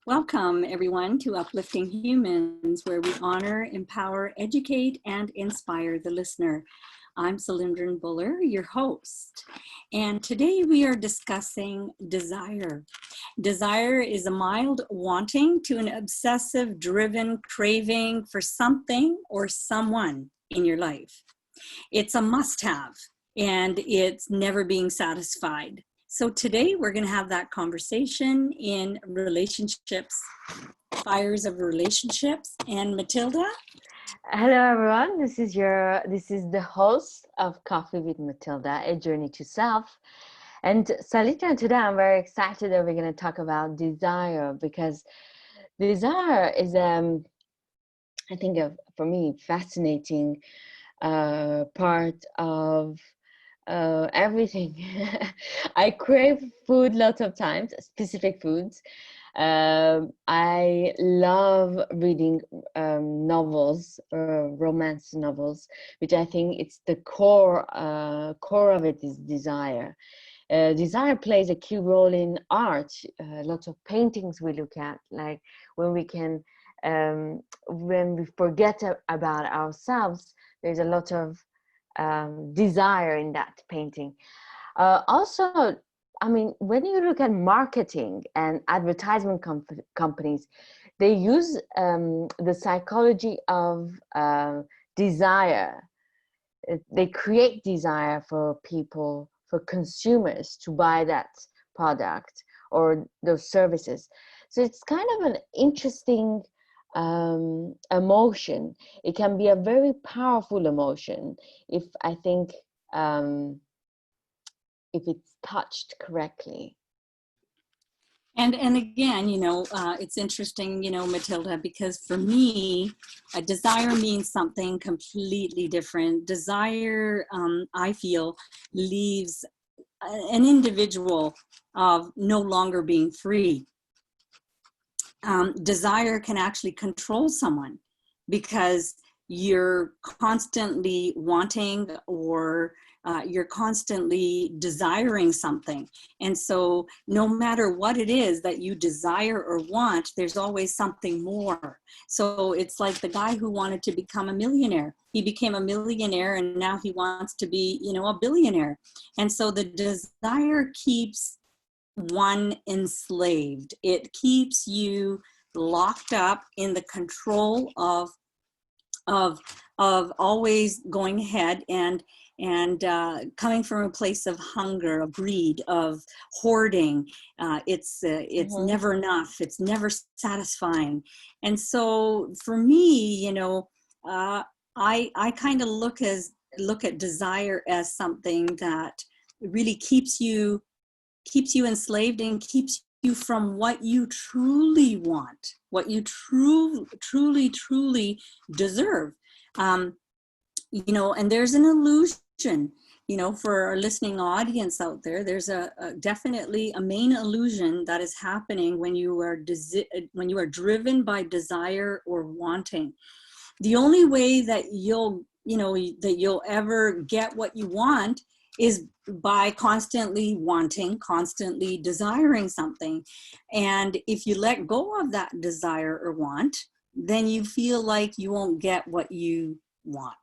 Welcome, everyone, to Uplifting Humans, where we honor, empower, educate, and inspire the listener. I'm Cylindrin Buller, your host, and today we are discussing desire. Desire is a mild wanting to an obsessive, driven craving for something or someone in your life. It's a must-have, and it's never being satisfied. So today we're going to have that conversation in relationships, fires of relationships. And Matilda? Hello everyone, this is the host of Coffee with Matilda, a journey to self. And Salita, today I'm very excited that we're going to talk about desire, because desire is I think for me fascinating part of everything. I crave food lots of times, specific foods. I love reading novels, romance novels, which I think it's the core of it is desire. Desire plays a key role in art. Lots of paintings we look at, like when we forget about ourselves, there's a lot of desire in that painting. Also, I mean, when you look at marketing and advertisement companies, they use the psychology of desire. They create desire for people, for consumers to buy that product or those services. So it's kind of an interesting emotion. It can be a very powerful emotion if I think if it's touched correctly. And again, it's interesting, Matilda, because for me, a desire means something completely different. Desire, I feel, leaves an individual of no longer being free. Desire can actually control someone because you're constantly wanting or you're constantly desiring something. And so no matter what it is that you desire or want, there's always something more. So it's like the guy who wanted to become a millionaire. He became a millionaire and now he wants to be, a billionaire. And so the desire keeps one enslaved. It keeps you locked up in the control of always going ahead and coming from a place of hunger, of greed, of hoarding. It's never enough. It's never satisfying. And so for me, I kind of look at desire as something that really keeps you enslaved and keeps you from what you truly want, what you truly deserve. And there's an illusion, for our listening audience out there, there's definitely a main illusion that is happening when you are driven by desire or wanting. The only way that you'll ever get what you want is by constantly wanting, constantly desiring something. And if you let go of that desire or want, then you feel like you won't get what you want.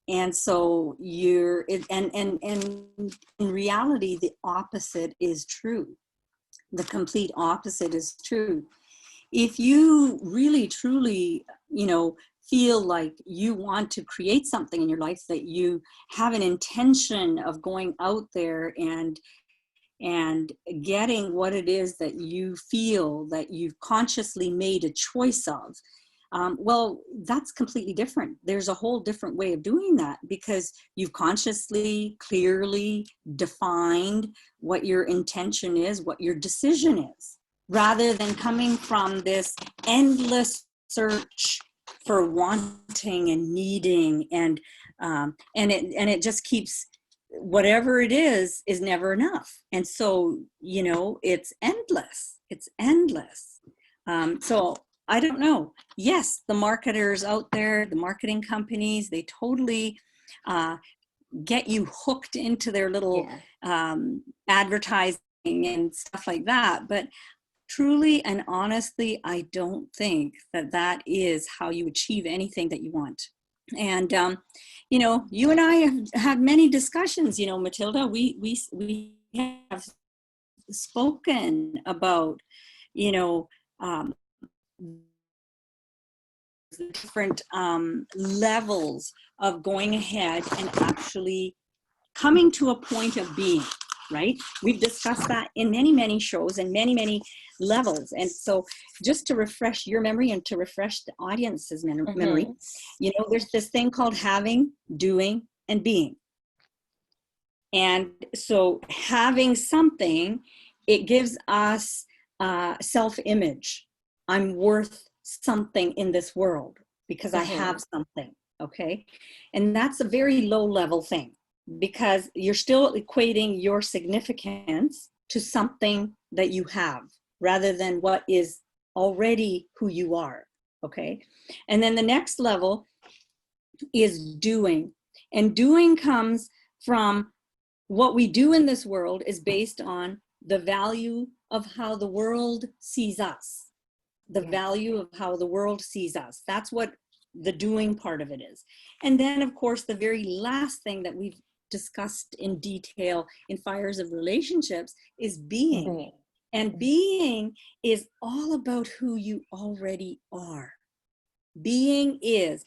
And so and in reality, the opposite is true. The complete opposite is true. If you really, truly, feel like you want to create something in your life, that you have an intention of going out there and getting what it is that you feel that you've consciously made a choice of, well, that's completely different. There's a whole different way of doing that because you've consciously, clearly defined what your intention is, what your decision is, rather than coming from this endless search for wanting and needing, and it just keeps, whatever it is never enough. And so it's endless. So I don't know. Yes, the marketers out there, the marketing companies, they totally get you hooked into their little advertising and stuff like that. But truly and honestly, I don't think that that is how you achieve anything that you want. And you and I have had many discussions. Matilda, we have spoken about, you know, um, different levels of going ahead and actually coming to a point of being, right? We've discussed that in many, many shows and many, many levels. And so just to refresh your memory and to refresh the audience's memory, there's this thing called having, doing, and being. And so having something, it gives us self-image. I'm worth something in this world because I have something, okay? And that's a very low level thing, because you're still equating your significance to something that you have rather than what is already who you are, okay? And then the next level is doing. And doing comes from what we do in this world is based on the value of how the world sees us, the value of how the world sees us. That's what the doing part of it is. And then, of course, the very last thing that we've discussed in detail in Fires of Relationships is being. And being is all about who you already are. Being is,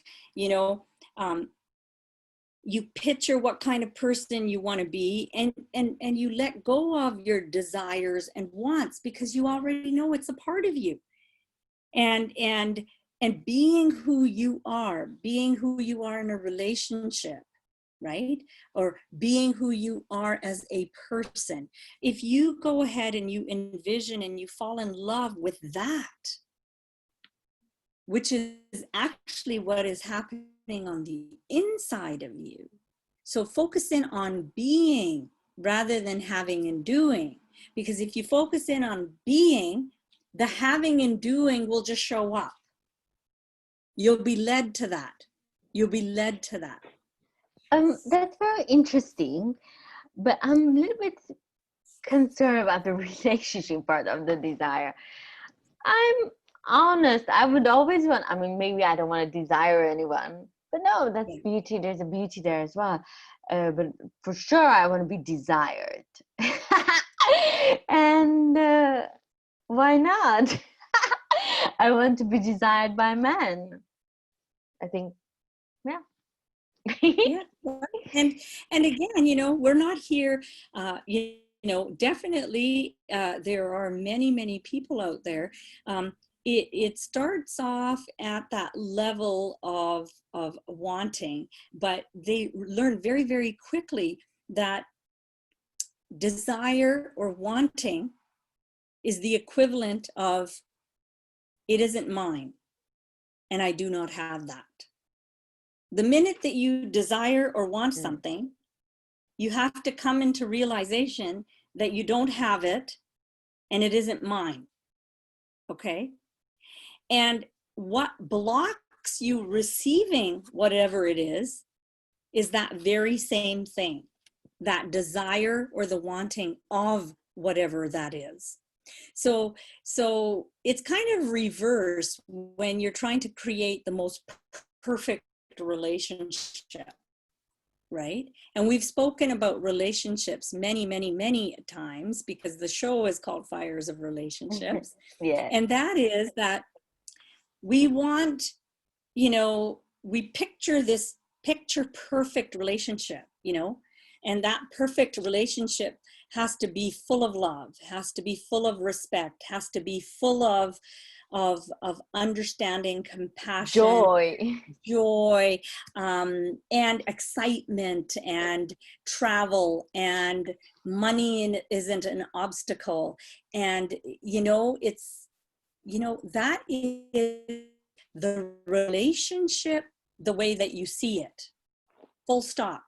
you picture what kind of person you want to be, and you let go of your desires and wants because you already know it's a part of you. And being who you are in a relationship, right? Or being who you are as a person. If you go ahead and you envision and you fall in love with that, which is actually what is happening on the inside of you. So focus in on being rather than having and doing. Because if you focus in on being, the having and doing will just show up. You'll be led to that. That's very interesting, but I'm a little bit concerned about the relationship part of the desire. I'm honest, I would always want, maybe I don't want to desire anyone, but no, that's beauty. There's a beauty there as well. But for sure, I want to be desired. And why not? I want to be desired by men. I think, yeah. Yeah. And again, we're not here, definitely there are many, many people out there. It starts off at that level of wanting, but they learn very, very quickly that desire or wanting is the equivalent of it isn't mine and I do not have that. The minute that you desire or want something, you have to come into realization that you don't have it and it isn't mine. Okay? And what blocks you receiving whatever it is that very same thing, that desire or the wanting of whatever that is. So it's kind of reverse when you're trying to create the most perfect relationship, right? And we've spoken about relationships many, many, many times because the show is called Fires of Relationships. And that is that we want, we picture this picture perfect relationship, and that perfect relationship has to be full of love, has to be full of respect, has to be full of understanding, compassion, joy, and excitement, and travel, and money isn't an obstacle. And it's that is the relationship the way that you see it, full stop.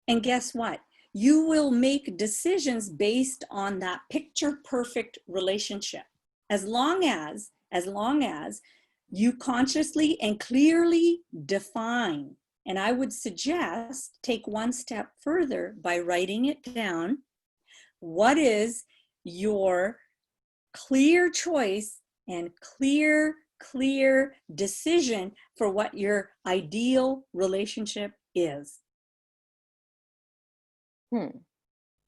And guess what? You will make decisions based on that picture perfect relationship. As long as you consciously and clearly define, and I would suggest take one step further by writing it down. What is your clear choice and clear decision for what your ideal relationship is.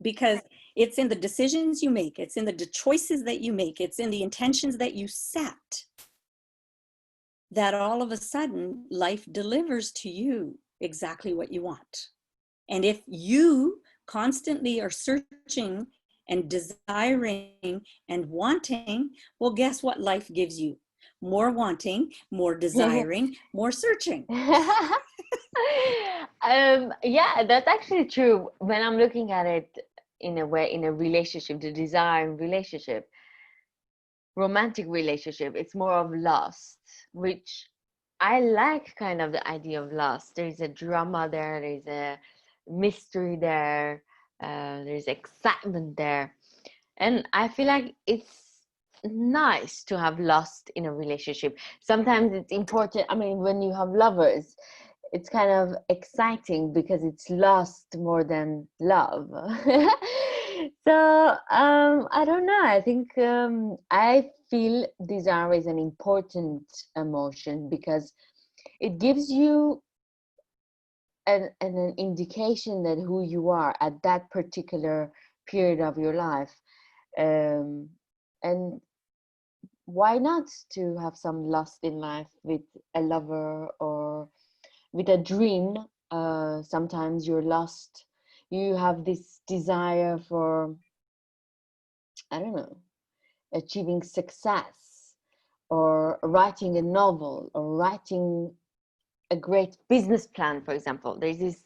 Because it's in the decisions you make, it's in the choices that you make, it's in the intentions that you set, that all of a sudden life delivers to you exactly what you want. And if you constantly are searching and desiring and wanting, well, guess what life gives you? More wanting, more desiring, more searching. Yeah, that's actually true. When I'm looking at it in a way, in a relationship, the desire in relationship, romantic relationship, it's more of lust, which I like kind of the idea of lust. There's a drama there, there's a mystery there, there's excitement there. And I feel like it's nice to have lust in a relationship. Sometimes it's important. I mean, when you have lovers, it's kind of exciting because it's lust more than love. So I don't know. I think I feel desire is an important emotion because it gives you an indication that who you are at that particular period of your life. And why not to have some lust in life with a lover or with a dream? Sometimes you're lost. You have this desire for, I don't know, achieving success or writing a novel or writing a great business plan, for example. There's this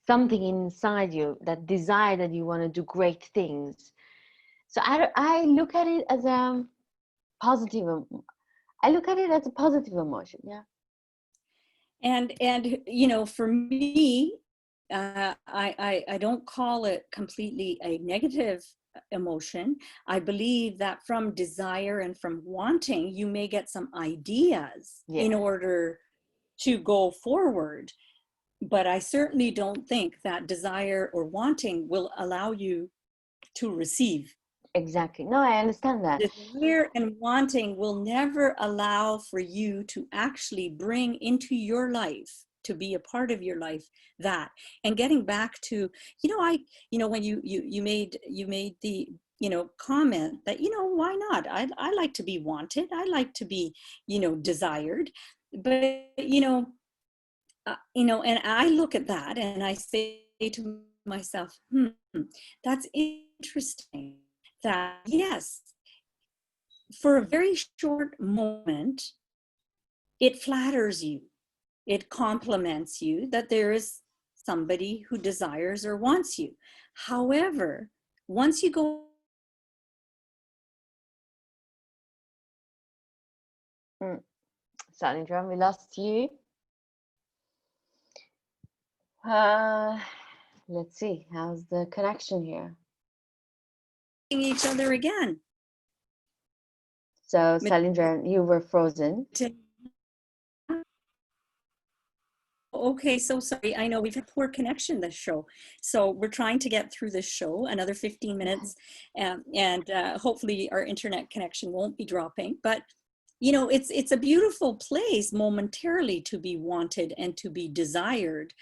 something inside you, that desire that you want to do great things. So I look at it as a positive. I look at it as a positive emotion. Yeah. And you know, for me, I don't call it completely a negative emotion. I believe that from desire and from wanting, you may get some ideas in Yeah. order to go forward. But I certainly don't think that desire or wanting will allow you to receive. Exactly. No, I understand that. Desire and wanting will never allow for you to actually bring into your life, to be a part of your life, that. And getting back to, you know, when you made the, you know, comment that, you know, why not? I like to be wanted. I like to be, you know, desired. But, and I look at that and I say to myself, that's interesting. That, yes, for a very short moment, it flatters you, it compliments you that there is somebody who desires or wants you. However, once you go, Sandra, we lost you. Uh, let's see. How's the connection here? each other again. So, Salindra, you were frozen. Okay, so sorry. I know we've had poor connection this show. So we're trying to get through this show, another 15 minutes, and hopefully our internet connection won't be dropping. But, you know, it's a beautiful place momentarily to be wanted and to be desired.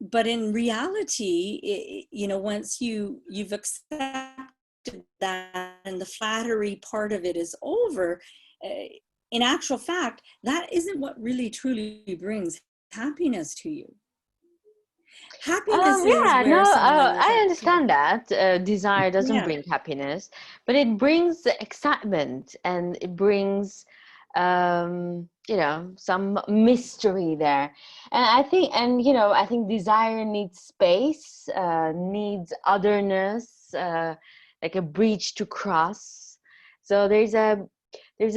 But in reality, you know, once you've accepted that and the flattery part of it is over, in actual fact, that isn't what really truly brings happiness to you. Happiness is Yeah, no, where someone is I actually, understand that desire doesn't yeah, bring happiness, but it brings excitement and it brings, some mystery there. And I think desire needs space, needs otherness, like a bridge to cross. So there's a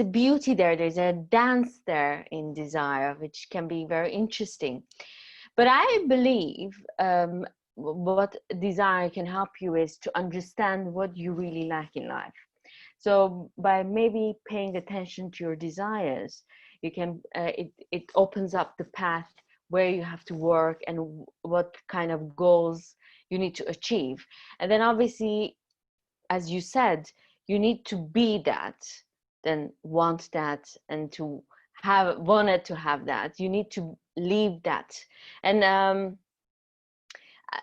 beauty there, there's a dance there in desire, which can be very interesting. But I believe what desire can help you is to understand what you really like in life. So by maybe paying attention to your desires, you can it opens up the path where you have to work and what kind of goals you need to achieve. And then obviously, as you said, you need to be that, then want that, and to have wanted to have that, you need to leave that. And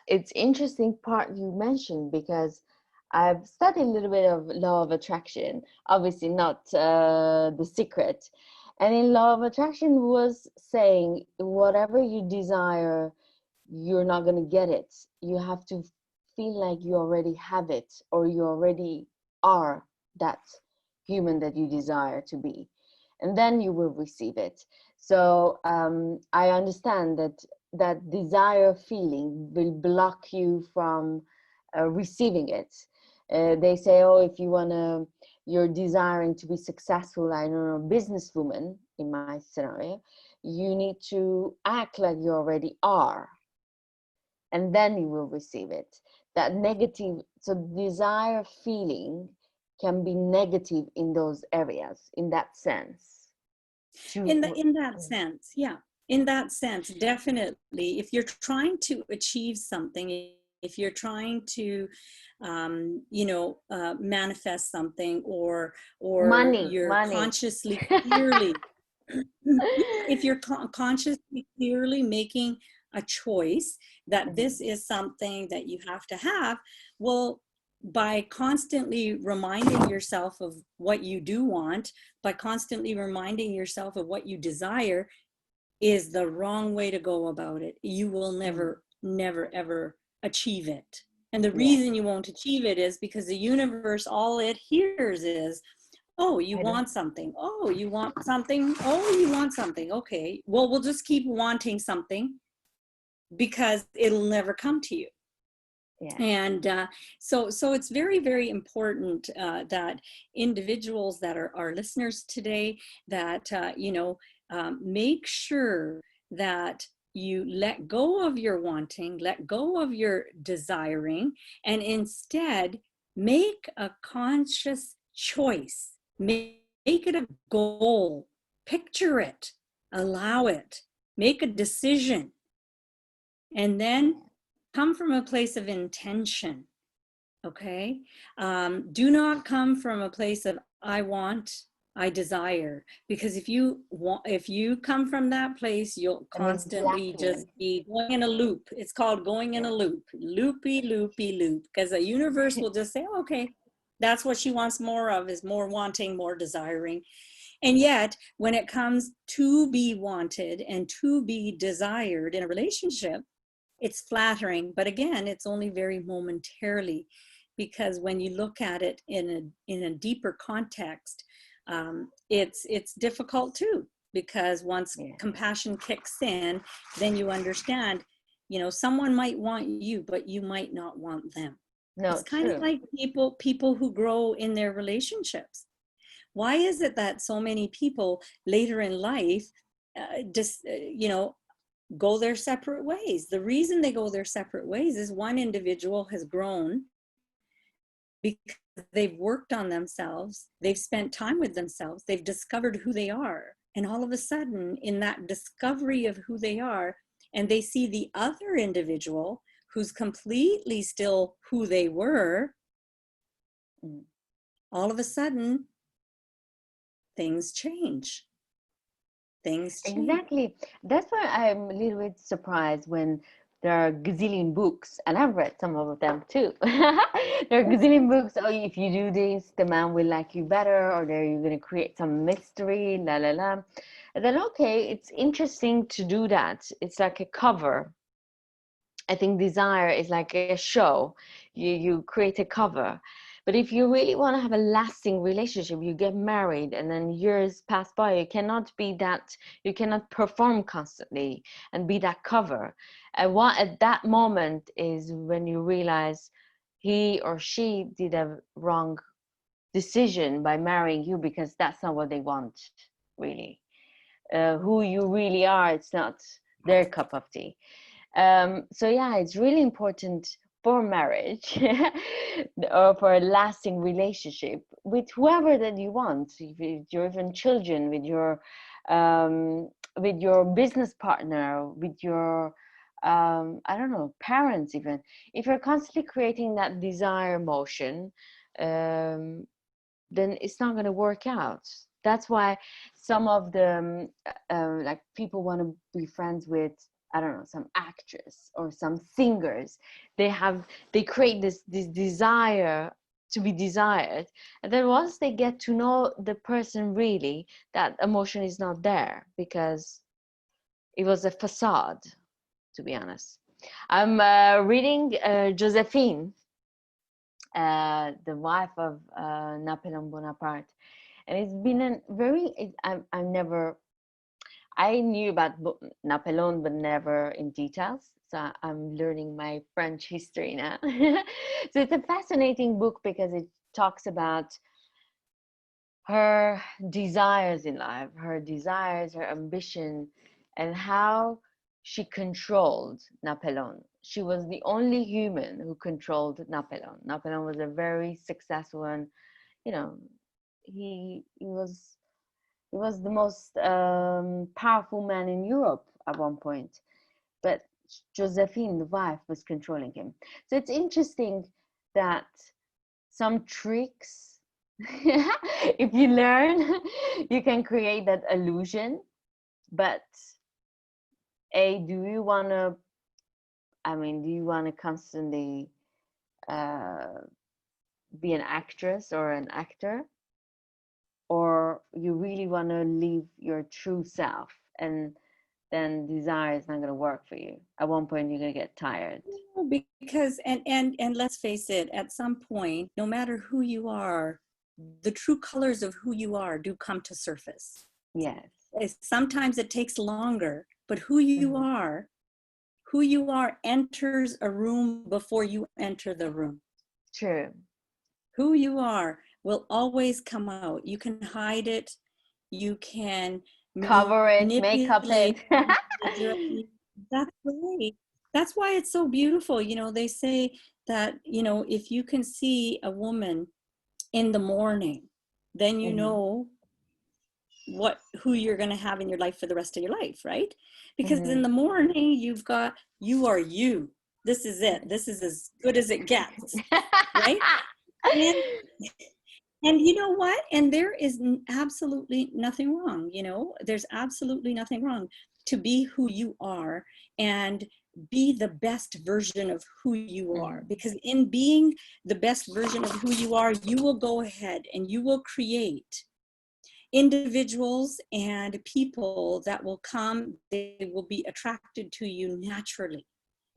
it's interesting part you mentioned, because I've studied a little bit of law of attraction, obviously not The Secret. And in law of attraction was saying whatever you desire, you're not going to get it. You have to feel like you already have it, or you already are that human that you desire to be, and then you will receive it. So I understand that that desire feeling will block you from receiving it. They say, oh, if you want to, you're desiring to be successful, I don't know, businesswoman in my scenario, you need to act like you already are, and then you will receive it. That negative, so desire feeling can be negative in those areas, in that sense. In that sense, yeah. In that sense, definitely. If you're trying to achieve something, if you're trying to, manifest something, or you're money. consciously, clearly, if you're consciously, clearly making a choice that this is something that you have to have, well, by constantly reminding yourself of what you do want, by constantly reminding yourself of what you desire, is the wrong way to go about it. You will never, never, ever achieve it. And the reason you won't achieve it is because the universe, all it hears is, oh, you want something. Oh, you want something. Oh, you want something. Okay. Well, we'll just keep wanting something because it'll never come to you. Yeah. And so it's very, very important that individuals that are our listeners today, that, make sure that you let go of your wanting, let go of your desiring, and instead make a conscious choice. Make it a goal, picture it, allow it, make a decision, and then come from a place of intention. Okay. Do not come from a place of I want, I desire, because if you come from that place, you'll constantly just be going in a loop. It's called going in a loop, loopy, loopy, loop, because the universe will just say, oh, okay, that's what she wants more of, is more wanting, more desiring. And yet, when it comes to be wanted and to be desired in a relationship, it's flattering, but again, it's only very momentarily, because when you look at it in a deeper context, it's difficult too, because once compassion kicks in, then you understand, someone might want you, but you might not want them. No, it's kind of like people who grow in their relationships. Why is it that so many people later in life go their separate ways? The reason they go their separate ways is one individual has grown because they've worked on themselves, they've spent time with themselves, they've discovered who they are. And all of a sudden, in that discovery of who they are, and they see the other individual who's completely still who they were, all of a sudden, things change. Exactly. That's why I'm a little bit surprised when there are gazillion books, and I've read some of them too. There are gazillion books. Oh, if you do this, the man will like you better, or there you're going to create some mystery, la la la. And then, okay, it's interesting to do that. It's like a cover. I think desire is like a show. You create a cover. But if you really want to have a lasting relationship, you get married and then years pass by. You cannot be that, you cannot perform constantly and be that cover. And what at that moment is when you realize he or she did a wrong decision by marrying you, because that's not what they want, really. Who you really are, it's not their cup of tea. So yeah, it's really important for marriage or for a lasting relationship with whoever that you want, with your even children, with your business partner, with your I don't know, parents even. If you're constantly creating that desire motion, then it's not going to work out. That's why some of the like people want to be friends with, I don't know, some actress or some singers. They create this desire to be desired, and then once they get to know the person really, that emotion is not there because it was a facade, to be honest. I'm reading Josephine, the wife of Napoleon Bonaparte, and it's been I knew about Napoleon, but never in details. So I'm learning my French history now. So it's a fascinating book because it talks about her desires in life, her desires, her ambition, and how she controlled Napoleon. She was the only human who controlled Napoleon. Napoleon was a very successful and, you know, he was the most powerful man in Europe at one point. But Josephine, the wife, was controlling him. So it's interesting that some tricks, if you learn, you can create that illusion. But do you want to, do you want to constantly be an actress or an actor? Or you really want to live your true self, and then desire is not going to work for you. At one point, you're going to get tired. Because, and let's face it, at some point, no matter who you are, the true colors of who you are do come to surface. Yes. Sometimes it takes longer, but who you are enters a room before you enter the room. True. Who you are will always come out. You can hide it. You can cover it, makeup it. That's right. That's why it's so beautiful. You know, they say that, you know, if you can see a woman in the morning, then you know who you're going to have in your life for the rest of your life, right? Because in the morning you are you. This is it. This is as good as it gets, right? And you know what? And there is absolutely nothing wrong, you know, there's absolutely nothing wrong to be who you are and be the best version of who you are. Because in being the best version of who you are, you will go ahead and you will create individuals and people that will come, they will be attracted to you naturally,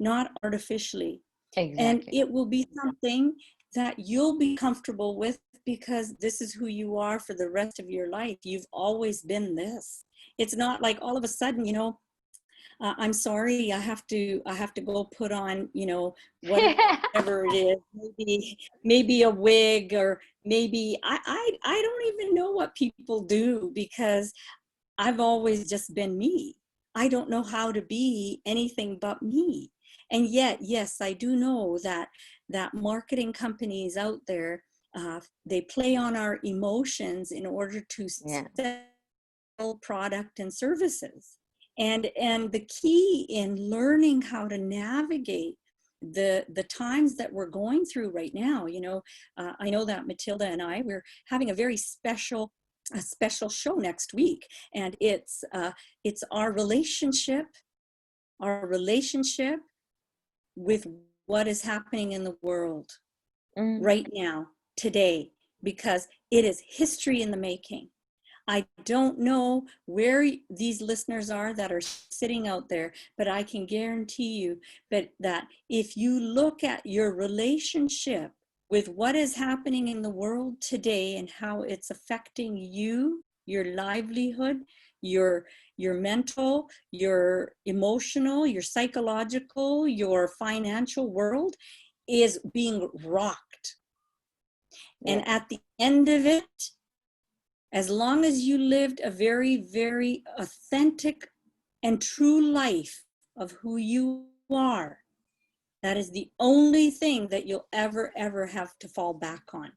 not artificially. Exactly. And it will be something that you'll be comfortable with because this is who you are for the rest of your life. You've always been this. It's not like all of a sudden, you know, I'm sorry, I have to go put on, you know, whatever it is, maybe a wig, or maybe I don't even know what people do because I've always just been me. I don't know how to be anything but me. And yet, yes, I do know that marketing companies out there, they play on our emotions in order to sell product and services. And the key in learning how to navigate the times that we're going through right now, you know, I know that Matilda and we're having a special show next week, and it's our relationship with what is happening in the world right now, today, because it is history in the making. I don't know where these listeners are that are sitting out there, but I can guarantee you that if you look at your relationship with what is happening in the world today and how it's affecting you, your livelihood, your mental, your emotional, your psychological, your financial world is being rocked. And at the end of it, as long as you lived a very, very authentic and true life of who you are, that is the only thing that you'll ever have to fall back on.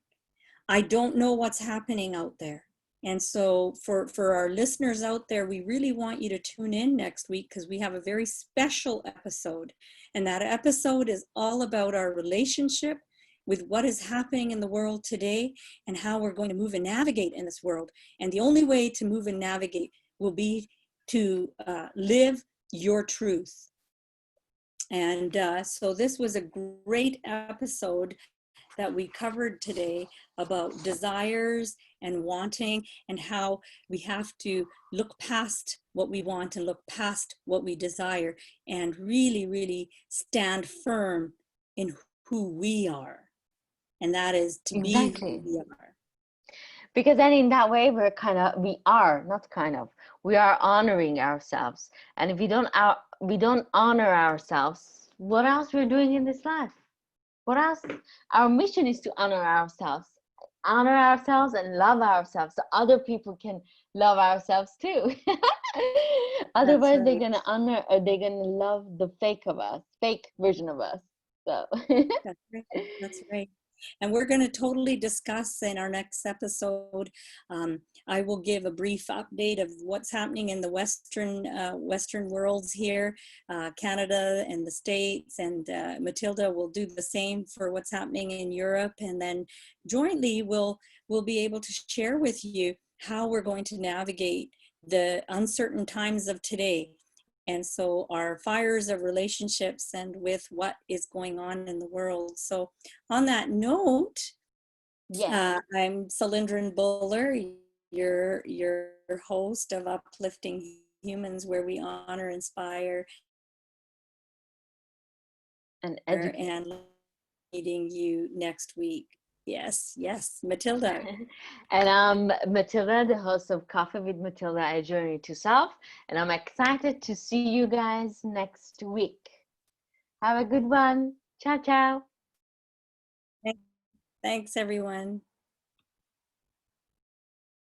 I don't know what's happening out there. And so for our listeners out there, we really want you to tune in next week because we have a very special episode. And that episode is all about our relationship with what is happening in the world today and how we're going to move and navigate in this world. And the only way to move and navigate will be to live your truth. And so this was a great episode that we covered today about desires and wanting, and how we have to look past what we want and look past what we desire, and really, really stand firm in who we are. And that is to be who Exactly. we are. Because then in that way, we are honoring ourselves. And if we don't honor ourselves, what else we're doing in this life? What else? Our mission is to honor ourselves and love ourselves, so other people can love ourselves too. That's Otherwise, they're right. gonna they're gonna love the fake version of us. So That's right. That's right. And we're going to totally discuss in our next episode. I will give a brief update of what's happening in the Western worlds here, Canada and the States, and Matilda will do the same for what's happening in Europe. And then jointly, we'll be able to share with you how we're going to navigate the uncertain times of today. And so our fires of relationships and with what is going on in the world. So on that note, yes. I'm Cylindrin Buller, your host of Uplifting Humans, where we honor, inspire, And and meeting you next week. Yes, yes, Matilda. And I'm Matilda, the host of Coffee with Matilda, A Journey to Self. And I'm excited to see you guys next week. Have a good one. Ciao, ciao. Thanks, everyone.